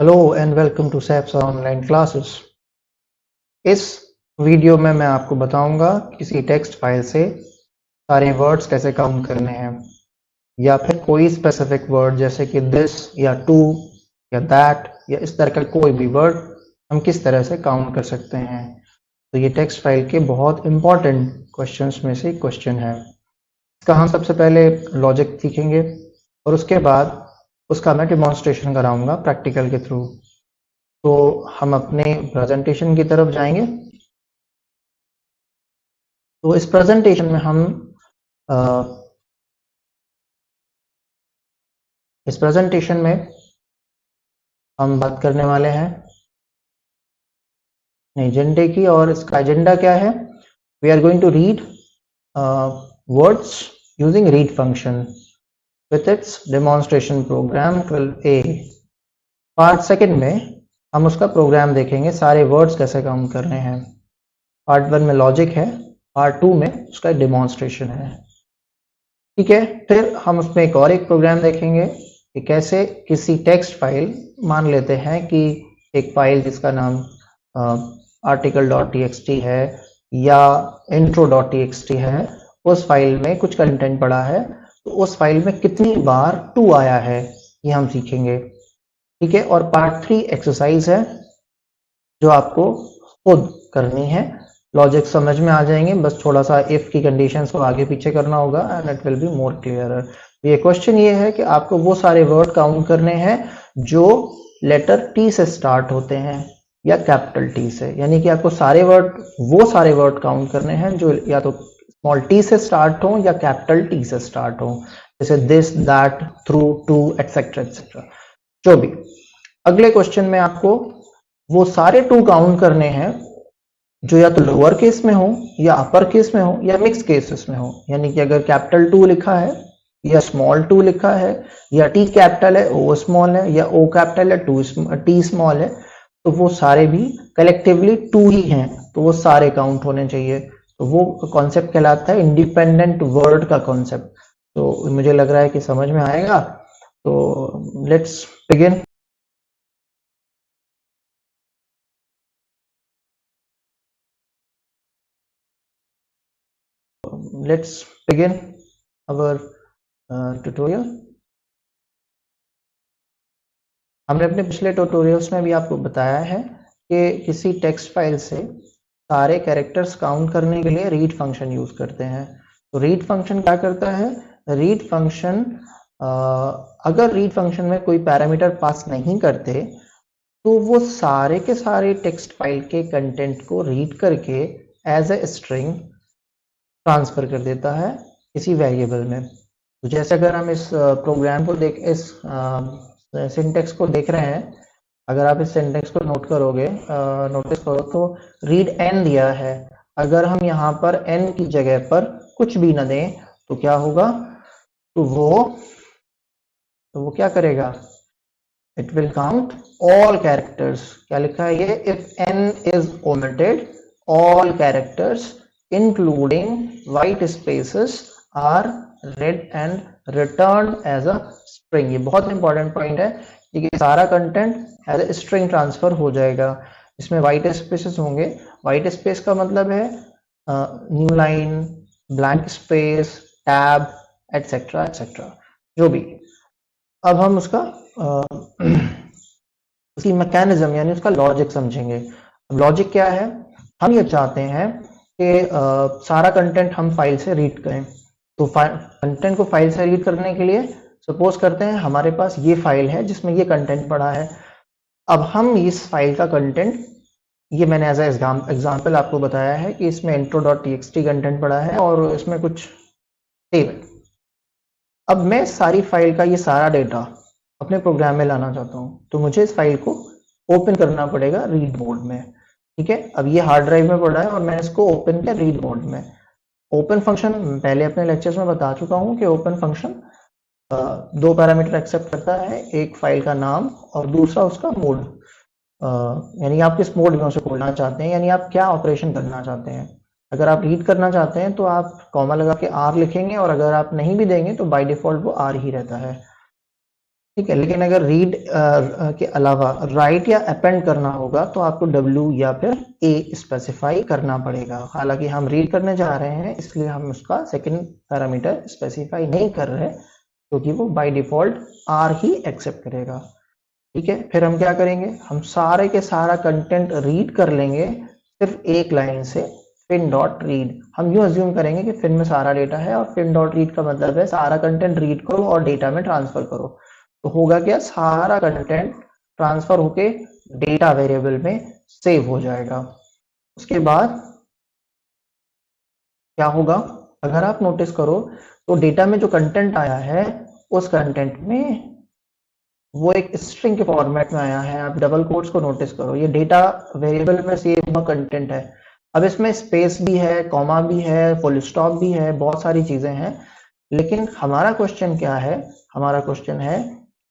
Hello and welcome to Saps online classes. इस video में मैं आपको बताऊंगा किसी टेक्स्ट फाइल से सारे वर्ड्स कैसे काउंट करने हैं, या फिर कोई स्पेसिफिक वर्ड जैसे कि दिस या टू या दैट या इस तरह का कोई भी वर्ड हम किस तरह से काउंट कर सकते हैं। तो ये टेक्स्ट फाइल के बहुत इंपॉर्टेंट क्वेश्चंस में से क्वेश्चन है। इसका हम सबसे पहले लॉजिक सीखेंगे और उसके बाद उसका मैं डिमॉन्स्ट्रेशन कराऊंगा प्रैक्टिकल के थ्रू। तो हम अपने प्रेजेंटेशन की तरफ जाएंगे। तो इस प्रेजेंटेशन में हम अ, इस प्रेजेंटेशन में हम बात करने वाले हैं एजेंडे की, और इसका एजेंडा क्या है? We are going to read words using read function with its demonstration program 12A। Part second में हम उसका प्रोग्राम देखेंगे, सारे वर्ड्स कैसे काउंट करने हैं। पार्ट 1 में लॉजिक है, पार्ट 2 में उसका डेमोन्स्ट्रेशन है। ठीक है, फिर हम उसमें एक प्रोग्राम देखेंगे कि कैसे किसी टेक्स्ट फाइल, मान लेते हैं कि एक फाइल जिसका नाम article.txt है या intro.txt है, उस फाइल में कुछ कंटेंट पड़ा है, तो उस फाइल में कितनी बार टू आया है ये हम सीखेंगे। ठीक है, और पार्ट 3 एक्सरसाइज है जो आपको खुद करनी है। लॉजिक समझ में आ जाएंगे, बस थोड़ा सा इफ की कंडीशंस को आगे पीछे करना होगा and it will be more clear. ये क्वेश्चन ये है कि आपको वो सारे वर्ड काउंट करने हैं जो लेटर टी से स्टार्ट होते हैं या कैपिटल टी से, यानी कि आपको वो सारे वर्ड काउंट करने हैं जो या तो स्मॉल टी से स्टार्ट हो या कैपिटल टी से स्टार्ट हो, जैसे this, that, through, to, etcetera etcetera, जो भी। अगले क्वेश्चन में आपको वो सारे टू काउंट करने हैं जो या तो लोअर केस में हो या अपर केस में हो या मिक्स केसेस में हो, यानी कि अगर कैपिटल टू लिखा है या स्मॉल टू लिखा है या टी कैपिटल है ओ स्मॉल है या ओ कैपिटल है टी स्मॉल है, तो वो सारे भी कलेक्टिवली टू ही हैं, तो वो सारे काउंट होने चाहिए। तो वो कॉन्सेप्ट कहलाता है इंडिपेंडेंट वर्ड का कॉन्सेप्ट। तो मुझे लग रहा है कि समझ में आएगा। तो let's begin. Let's begin our tutorial। हमने अपने पिछले ट्यूटोरियल्स में भी आपको बताया है कि किसी टेक्स्ट फाइल से सारे कैरेक्टर्स काउंट करने के लिए रीड फंक्शन यूज करते हैं। तो रीड फंक्शन क्या करता है? रीड फंक्शन, अगर रीड फंक्शन में कोई पैरामीटर पास नहीं करते तो वो सारे के सारे टेक्स्ट फाइल के कंटेंट को रीड करके एज ए स्ट्रिंग ट्रांसफर कर देता है किसी वेरिएबल में। तो जैसे अगर हम इस प्रोग्राम को इस सिंटेक्स को देख रहे हैं, अगर आप इस सिंटेक्स को नोटिस करो तो रीड एन दिया है। अगर हम यहाँ पर एन की जगह पर कुछ भी न दें तो क्या होगा? तो वो क्या करेगा? It will count all characters. क्या लिखा है ये? If n is omitted all characters including white spaces are read and returned as a string। ये बहुत इंपॉर्टेंट पॉइंट है कि सारा content as a string transfer हो जाएगा। इसमें वाइट स्पेसेस होंगे। वाइट स्पेस का मतलब है new line, blank space, tab, etcetera etcetera, जो भी। अब हम उसकी मैकेनिज्म यानी उसका लॉजिक समझेंगे। अब लॉजिक क्या है? हम ये चाहते हैं कि सारा कंटेंट हम फाइल से रीड करें। तो कंटेंट को फाइल से रीड करने के लिए सपोज करते हैं हमारे पास ये फाइल है जिसमें ये कंटेंट पड़ा है। अब हम इस फाइल का कंटेंट, ये मैंने एज एग्जाम्पल आपको बताया है कि इसमें intro.txt कंटेंट पड़ा है और इसमें कुछ टेबल। अब मैं सारी फाइल का ये सारा डेटा अपने प्रोग्राम में लाना चाहता हूँ, तो मुझे इस फाइल को ओपन करना पड़ेगा रीड मोड में। ठीक है, अब ये हार्ड ड्राइव में पड़ा है और मैंने इसको ओपन किया रीड मोड में। ओपन फंक्शन पहले अपने लेक्चर्स में बता चुका हूं कि ओपन फंक्शन दो पैरामीटर एक्सेप्ट करता है, एक फाइल का नाम और दूसरा उसका मोड, यानी आप किस मोड में उसे खोलना चाहते हैं, यानी आप क्या ऑपरेशन करना चाहते हैं। अगर आप रीड करना चाहते हैं तो आप कॉमा लगा के आर लिखेंगे, और अगर आप नहीं भी देंगे तो बाय डिफॉल्ट वो आर ही रहता है। ठीक है, लेकिन अगर रीड के अलावा राइट या अपेंड करना होगा तो आपको W या फिर A स्पेसिफाई करना पड़ेगा। हालांकि हम रीड करने जा रहे हैं इसलिए हम उसका सेकंड पैरामीटर स्पेसिफाई नहीं कर रहे क्योंकि वो बाय डिफॉल्ट R ही एक्सेप्ट करेगा। ठीक है, फिर हम क्या करेंगे, हम सारे के सारा कंटेंट रीड कर लेंगे सिर्फ एक लाइन से, फिन डॉट रीड। हम यूं अज्यूम करेंगे कि फिन में सारा डेटा है और फिन डॉट रीड का मतलब है सारा कंटेंट रीड करो और डेटा में ट्रांसफर करो। तो होगा क्या, सारा कंटेंट ट्रांसफर होके डेटा वेरिएबल में सेव हो जाएगा। उसके बाद क्या होगा, अगर आप नोटिस करो तो डेटा में जो कंटेंट आया है उस कंटेंट में वो एक स्ट्रिंग के फॉर्मेट में आया है। आप डबल कोट्स को नोटिस करो, ये डेटा वेरिएबल में सेव हुआ कंटेंट है। अब इसमें स्पेस भी है, कॉमा भी है, फुल स्टॉप भी है, बहुत सारी चीजें हैं। लेकिन हमारा क्वेश्चन क्या है, हमारा क्वेश्चन है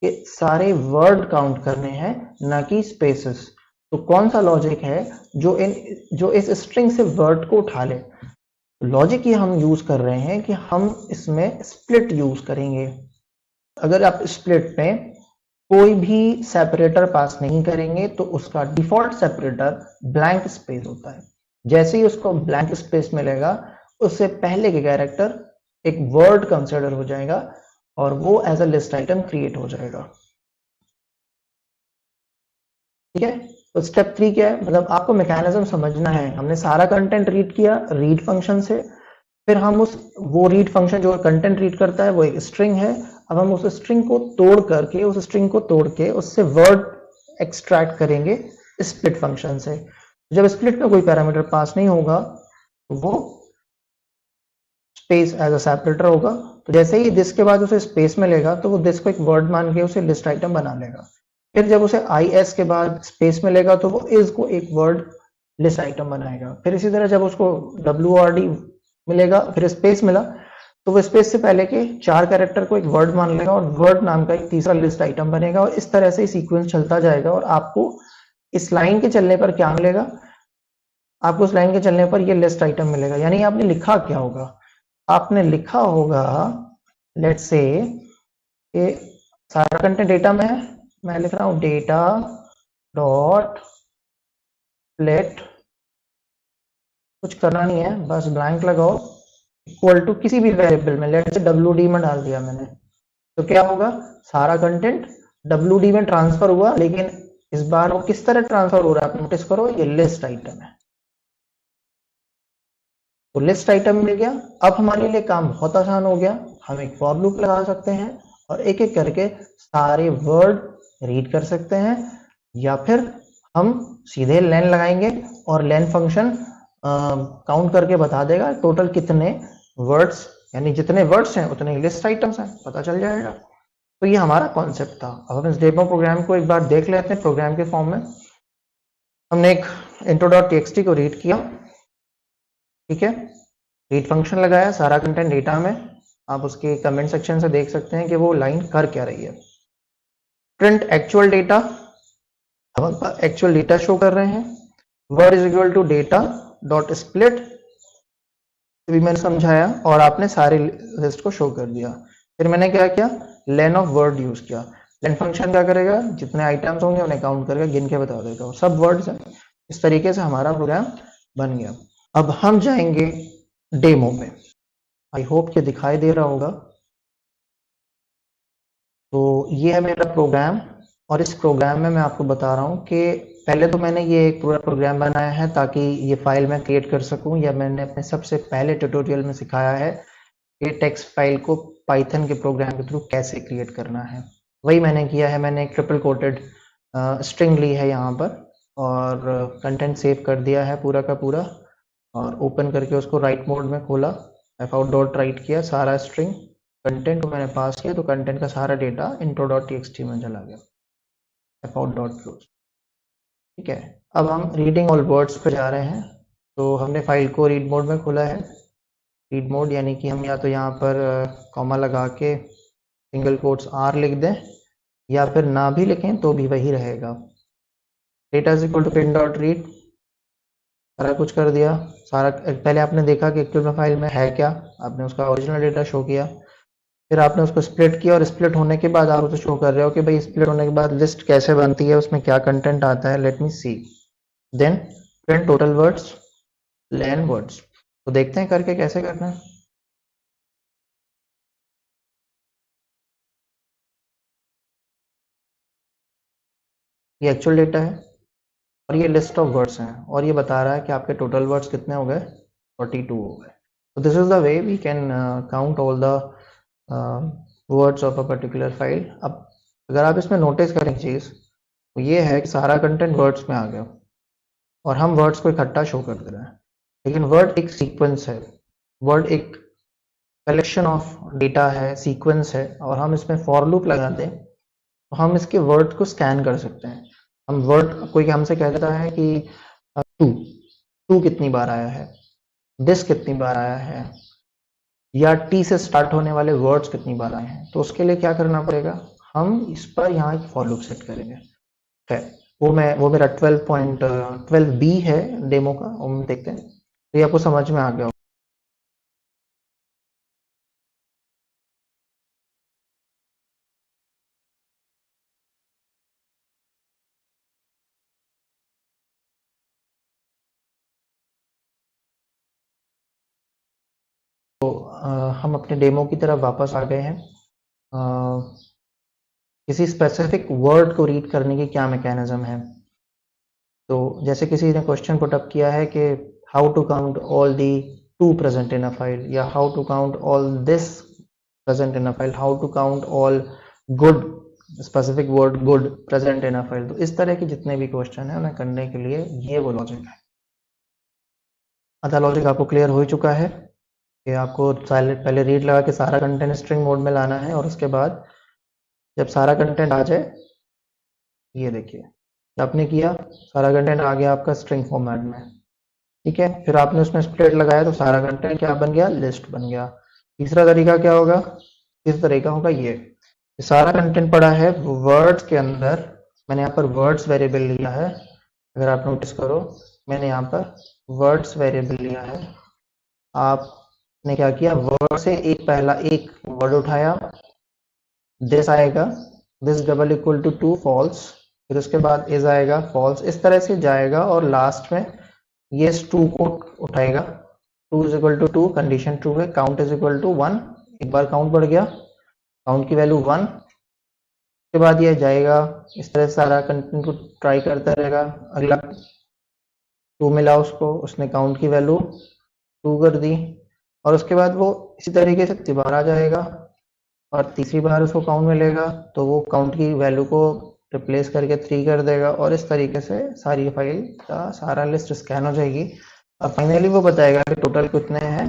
कि सारे वर्ड काउंट करने हैं ना कि स्पेसेस। तो कौन सा लॉजिक है जो इस स्ट्रिंग से वर्ड को उठा ले। लॉजिक ये हम यूज कर रहे हैं कि हम इसमें स्प्लिट यूज करेंगे। अगर आप स्प्लिट में कोई भी सेपरेटर पास नहीं करेंगे तो उसका डिफॉल्ट सेपरेटर ब्लैंक स्पेस होता है। जैसे ही उसको ब्लैंक स्पेस मिलेगा उससे पहले के कैरेक्टर एक वर्ड कंसिडर हो जाएगा और वो as a list item create हो जाएगा। ठीक है, तो स्टेप 3 क्या है, मतलब आपको मैकेनिज्म समझना है। हमने सारा कंटेंट रीड किया रीड फंक्शन से, फिर हम वो रीड फंक्शन जो कंटेंट रीड करता है वो एक स्ट्रिंग है। अब हम उस स्ट्रिंग को तोड़ के उससे वर्ड एक्सट्रैक्ट करेंगे स्प्लिट फंक्शन से। जब स्प्लिट में कोई पैरामीटर पास नहीं होगा तो वो स्पेस एज अ सेपरेटर होगा। तो जैसे ही दिस के बाद उसे स्पेस मिलेगा तो वो दिस को एक वर्ड मान के उसे लिस्ट आइटम बना लेगा। फिर जब उसे IS के बाद स्पेस मिलेगा तो वो इज को एक वर्ड लिस्ट आइटम बनाएगा। फिर इसी तरह जब उसको WRD मिलेगा, फिर स्पेस मिला, तो वो स्पेस से पहले के 4 कैरेक्टर को एक वर्ड मान लेगा और वर्ड नाम का एक तीसरा लिस्ट आइटम बनेगा। और इस तरह से सीक्वेंस चलता जाएगा और आपको इस लाइन के चलने पर क्या मिलेगा, आपको उस लाइन के चलने पर ये लिस्ट आइटम मिलेगा। यानी आपने लिखा क्या होगा, आपने लिखा होगा लेट्स से सारा कंटेंट डेटा में है, मैं लिख रहा हूं डेटा डॉट स्प्लिट, कुछ करना नहीं है, बस ब्लैंक लगाओ, इक्वल टू किसी भी वेरिएबल में, लेट्स से WD में डाल दिया मैंने। तो क्या होगा, सारा कंटेंट WD में ट्रांसफर हुआ, लेकिन इस बार वो किस तरह ट्रांसफर हो रहा है आप नोटिस करो, ये लिस्ट आइटम है। तो लिस्ट आइटम मिल गया। अब हमारे लिए काम बहुत आसान हो गया, हम एक फॉर लूप लगा सकते हैं और एक एक करके सारे वर्ड रीड कर सकते हैं, या फिर हम सीधे लेन लगाएंगे और लेन फंक्शन काउंट करके बता देगा टोटल कितने वर्ड्स, यानी जितने वर्ड्स हैं उतने लिस्ट आइटम्स हैं, पता चल जाएगा। तो ये हमारा कॉन्सेप्ट था। अब हम इस डेमो प्रोग्राम को एक बार देख लेते हैं प्रोग्राम के फॉर्म में। हमने एक intro.txt को रीड किया, ठीक है, रीड फंक्शन लगाया, सारा कंटेंट डेटा में। आप उसके कमेंट सेक्शन से देख सकते हैं कि वो लाइन कर क्या रही है। प्रिंट एक्चुअल डेटा, हम एक्चुअल डेटा शो कर रहे हैं। Word is equal to data dot split, भी मैंने समझाया और आपने सारे लिस्ट को शो कर दिया। फिर मैंने क्या किया, लेन ऑफ वर्ड यूज किया। लेन फंक्शन क्या करेगा, जितने आइटम्स होंगे उन्हें काउंट करके गिन के बता देगा, और सब वर्ड्स हैं। इस तरीके से हमारा प्रोग्राम बन गया। अब हम जाएंगे डेमो में, आई होप ये दिखाई दे रहा होगा। तो ये है मेरा प्रोग्राम, और इस प्रोग्राम में मैं आपको बता रहा हूँ कि पहले तो मैंने ये एक पूरा प्रोग्राम बनाया है ताकि ये फाइल मैं क्रिएट कर सकूं, या मैंने अपने सबसे पहले ट्यूटोरियल में सिखाया है कि टेक्स्ट फाइल को पाइथन के प्रोग्राम के थ्रू कैसे क्रिएट करना है। वही मैंने किया है। मैंने एक ट्रिपल कोटेड स्ट्रिंग ली है यहाँ पर और कंटेंट सेव कर दिया है पूरा का पूरा, और ओपन करके उसको राइट मोड में खोला, fout.write किया, सारा स्ट्रिंग कंटेंट को मैंने पास किया, तो कंटेंट का सारा डेटा intro.txt में चला गया, fout.close। ठीक है, अब हम रीडिंग ऑल वर्ड्स पर जा रहे हैं। तो हमने फाइल को रीड मोड में खोला है। रीड मोड यानी कि हम या तो यहाँ पर कॉमा लगा के सिंगल कोट्स R लिख दें, या फिर ना भी लिखें तो भी वही रहेगा। Data is equal to print dot read, सारा कुछ कर दिया। सारा पहले आपने देखा कि एक्चुअल में फाइल में है क्या, आपने उसका ओरिजिनल डेटा शो किया। फिर आपने उसको स्प्लिट किया और स्प्लिट होने के बाद आप उसे शो कर रहे हो कि भाई स्प्लिट होने के बाद लिस्ट कैसे बनती है, उसमें क्या कंटेंट आता है, लेट मी सी। देन प्रिंट टोटल वर्ड्स लेन वर्ड्स। तो देखते हैं करके कैसे करना है। ये एक्चुअल डेटा है और ये लिस्ट ऑफ वर्ड्स हैं और ये बता रहा है कि आपके टोटल वर्ड्स कितने हो गए, 42 हो गए। तो this is the way we can count all the words of a particular file. अब अगर आप इसमें नोटिस करें चीज, तो ये है कि सारा कंटेंट वर्ड्स में आ गया और हम वर्ड्स को इकट्ठा शो कर दे रहे हैं। लेकिन वर्ड एक सीक्वेंस है, वर्ड एक कलेक्शन ऑफ डेटा है, सीक्वेंस है, और हम इसमें फॉर लूप लगा दें तो हम इसके वर्ड को स्कैन कर सकते हैं। हम वर्ड, कोई हमसे कह देता है कि टू टू कितनी बार आया है, दिस कितनी बार आया है, या टी से स्टार्ट होने वाले वर्ड्स कितनी बार आए हैं, तो उसके लिए क्या करना पड़ेगा, हम इस पर यहाँ एक फॉर लूप सेट करेंगे। है वो मेरा 12.12b है डेमो का, वो हम देखते हैं। तो ये आपको समझ में आ गया। हम अपने डेमो की तरफ वापस आ गए हैं। किसी स्पेसिफिक वर्ड को रीड करने की क्या मैकेनिज्म है। तो जैसे किसी ने क्वेश्चन पुट अप किया है कि how to count all the two present in a file, या how to count all this present in a file, how to count all good, specific word good present in a file. तो इस तरह के जितने भी question है उन्हें करने के लिए ये वो लॉजिक है। आधा लॉजिक आपको क्लियर हो चुका है कि आपको पहले रीड लगा के सारा कंटेंट स्ट्रिंग मोड में लाना है, और उसके बाद जब सारा कंटेंट आ जाए, ये देखिए आपने किया, सारा कंटेंट आ गया आपका स्ट्रिंग फॉर्मेट में। ठीक है, फिर आपने उसमें स्प्लिट लगाया तो सारा कंटेंट क्या बन गया, लिस्ट बन गया। तीसरा तरीका क्या होगा, तीसरा तरीका होगा ये सारा कंटेंट पड़ा है वर्ड्स के अंदर। मैंने यहाँ पर वर्ड्स वेरिएबल लिया है, अगर आप नोटिस करो मैंने यहाँ पर वर्ड्स वेरिएबल लिया है। आपने क्या किया, वर्ड से पहला एक वर्ड उठाया, दिस आएगा, this double equal to to false, फिर उसके बाद इज आएगा फॉल्स, इस तरह से जाएगा और लास्ट में ये टू को उठाएगा। Two is equal to two, condition true है, count is equal to one, एक बार काउंट बढ़ गया, काउंट की वैल्यू वन। उसके बाद ये जाएगा इस तरह से सारा कंटेंट को ट्राई करता रहेगा, अगला टू मिला उसको, उसने काउंट की वैल्यू टू कर दी, और उसके बाद वो इसी तरीके से दोबारा जाएगा और तीसरी बार उसको काउंट मिलेगा तो वो काउंट की वैल्यू को रिप्लेस करके 3 कर देगा, और इस तरीके से सारी फाइल का सारा लिस्ट स्कैन हो जाएगी और फाइनली वो बताएगा कि टोटल कितने हैं,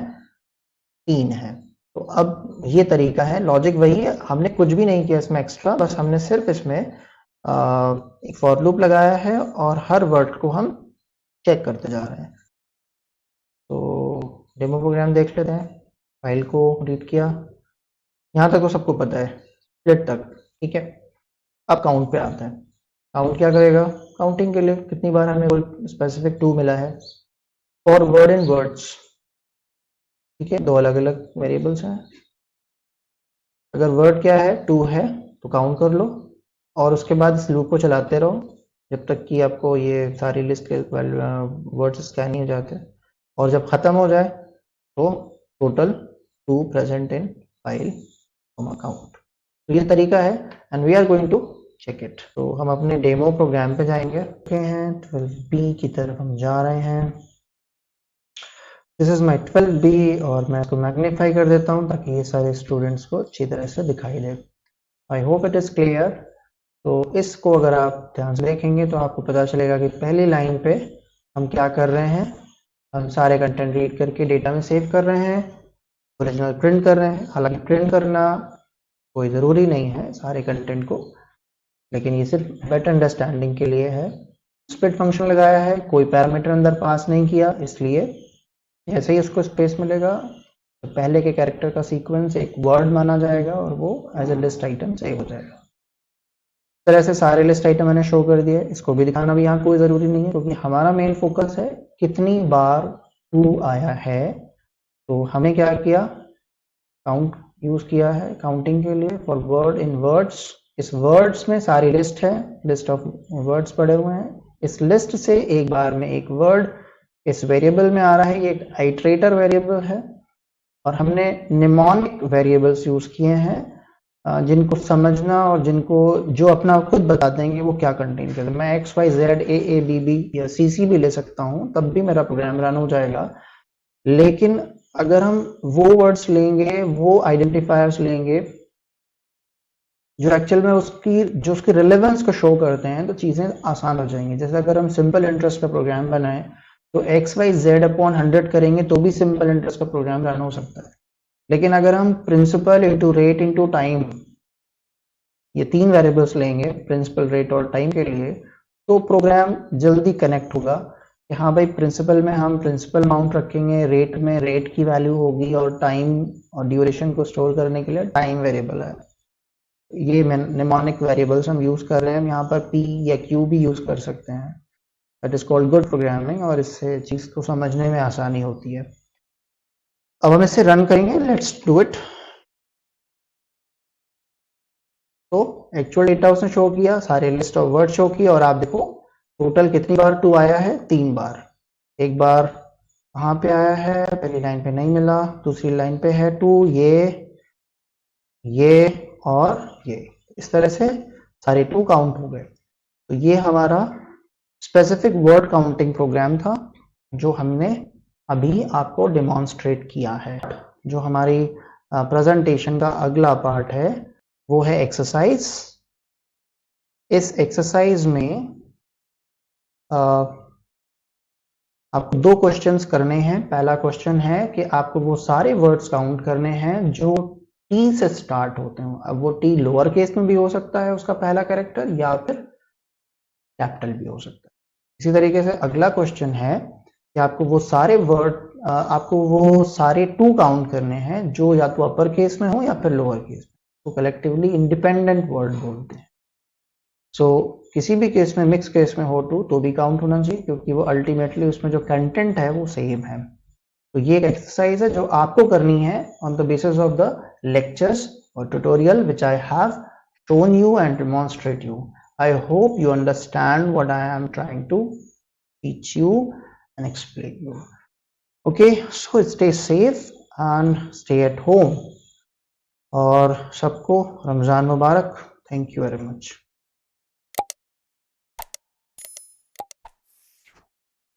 3 है। तो अब ये तरीका है, लॉजिक वही है, हमने कुछ भी नहीं किया इसमें एक्स्ट्रा, बस हमने सिर्फ इसमें एक फॉर लूप लगाया है और हर वर्ड को हम चेक करते जा रहे हैं। तो डेमो प्रोग्राम देख लेते हैं। फाइल को रीड किया, यहाँ तक तो सबको पता है, स्प्लिट तक, ठीक है। अब काउंट पे आते हैं। काउंट क्या करेगा, काउंटिंग के लिए कितनी बार हमें कोई स्पेसिफिक टू मिला है फॉर वर्ड इन वर्ड्स, ठीक है, दो अलग अलग वेरिएबल्स हैं। अगर वर्ड क्या है, टू है, तो काउंट कर लो और उसके बाद इस लूप को चलाते रहो जब तक कि आपको ये सारी लिस्ट के वर्ड्स स्कैन नहीं हो जाते, और जब खत्म हो जाए तो total to present in file count. तो ये तरीका है and we are going to check it. तो हम अपने डेमो प्रोग्राम पे जाएंगे, 12B की तरफ हम जा रहे हैं। दिस इज माय 12B और मैं इसको मैग्नीफाई कर देता हूँ ताकि ये सारे स्टूडेंट्स को अच्छी तरह से दिखाई दे। I hope it is clear. तो इसको अगर आप ध्यान से देखेंगे तो आपको पता चलेगा कि पहली लाइन पे हम क्या कर रहे हैं, हम सारे कंटेंट रीड करके डेटा में सेव कर रहे हैं, ओरिजिनल प्रिंट कर रहे हैं। हालांकि प्रिंट करना कोई ज़रूरी नहीं है सारे कंटेंट को, लेकिन ये सिर्फ बेटर अंडरस्टैंडिंग के लिए है। स्प्लिट फंक्शन लगाया है, कोई पैरामीटर अंदर पास नहीं किया, इसलिए जैसे ही उसको स्पेस मिलेगा तो पहले के कैरेक्टर का सीक्वेंस एक वर्ड माना जाएगा और वो as a list item save हो जाएगा। इस तरह से सारे लिस्ट आइटम मैंने शो कर दिए। इसको भी दिखाना भी यहाँ कोई ज़रूरी नहीं है क्योंकि हमारा मेन फोकस है कितनी बार टू आया है। तो हमें क्या किया, काउंट यूज किया है काउंटिंग के लिए फॉर वर्ड इन वर्ड्स। इस वर्ड्स में सारी लिस्ट है, लिस्ट ऑफ वर्ड्स पड़े हुए हैं। इस लिस्ट से एक बार में एक वर्ड इस वेरिएबल में आ रहा है, ये एक आइट्रेटर वेरिएबल है। और हमने निमोनिक वेरिएबल्स यूज किए हैं जिनको समझना और जिनको जो अपना खुद बताते हैं कि वो क्या कंटेन करते हैं। मैं X Y Z A A B B या सी सी भी ले सकता हूँ, तब भी मेरा प्रोग्राम रन हो जाएगा। लेकिन अगर हम वो वर्ड्स लेंगे, वो आइडेंटिफायर्स लेंगे जो एक्चुअल में उसकी रिलेवेंस को शो करते हैं, तो चीजें आसान हो जाएंगी। जैसे अगर हम सिंपल इंटरेस्ट का प्रोग्राम बनाएं तो एक्स वाई जेड अपॉन 100 करेंगे तो भी सिंपल इंटरेस्ट का प्रोग्राम रन हो सकता है। लेकिन अगर हम principal into rate into time ये 3 वेरिएबल्स लेंगे प्रिंसिपल, रेट और टाइम के लिए, तो प्रोग्राम जल्दी कनेक्ट होगा कि हाँ भाई प्रिंसिपल में हम प्रिंसिपल अमाउंट रखेंगे, रेट में रेट की वैल्यू होगी और टाइम और ड्यूरेशन को स्टोर करने के लिए टाइम वेरिएबल है। ये निमोनिक वेरिएबल्स हम यूज कर रहे हैं। यहाँ पर p या q भी यूज कर सकते हैं। That is called good programming और इससे चीज को समझने में आसानी होती है। अब हम इसे रन करेंगे, लेट्स डू इट। तो एक्चुअल डेटा उसने शो किया, सारे लिस्ट ऑफ वर्ड शो किया और आप देखो टोटल कितनी बार 2 आया है, 3 बार। एक बार कहाँ पे आया है, पहली लाइन पे नहीं मिला, दूसरी लाइन पे है 2, ये और ये, इस तरह से सारे 2 काउंट हो गए। तो ये हमारा स्पेसिफिक वर्ड काउंटिंग प्रोग्राम था जो हमने अभी आपको डेमोन्स्ट्रेट किया है। जो हमारी प्रेजेंटेशन का अगला पार्ट है वो है एक्सरसाइज। इस एक्सरसाइज में आपको 2 क्वेश्चंस करने हैं। पहला क्वेश्चन है कि आपको वो सारे वर्ड्स काउंट करने हैं जो टी से स्टार्ट होते हैं। अब वो टी लोअर केस में भी हो सकता है उसका पहला कैरेक्टर, या फिर कैपिटल भी हो सकता है। इसी तरीके से अगला क्वेश्चन है कि आपको वो सारे वर्ड आपको वो सारे 2 काउंट करने हैं जो या तो अपर केस में हो या फिर लोअर केस में, तो कलेक्टिवली इंडिपेंडेंट वर्ड बोलते हैं। सो किसी भी केस में, मिक्स केस में हो 2 तो भी काउंट होना चाहिए, क्योंकि वो अल्टीमेटली उसमें जो कंटेंट है वो सेम है। तो ये एक एक्सरसाइज है जो आपको करनी है on the basis of the lectures और tutorial which I have shown you and demonstrate you. I hope you understand what I am trying to teach you and explain you. Okay, so stay safe and stay at home. और सबको रमजान मुबारक। Thank you very much.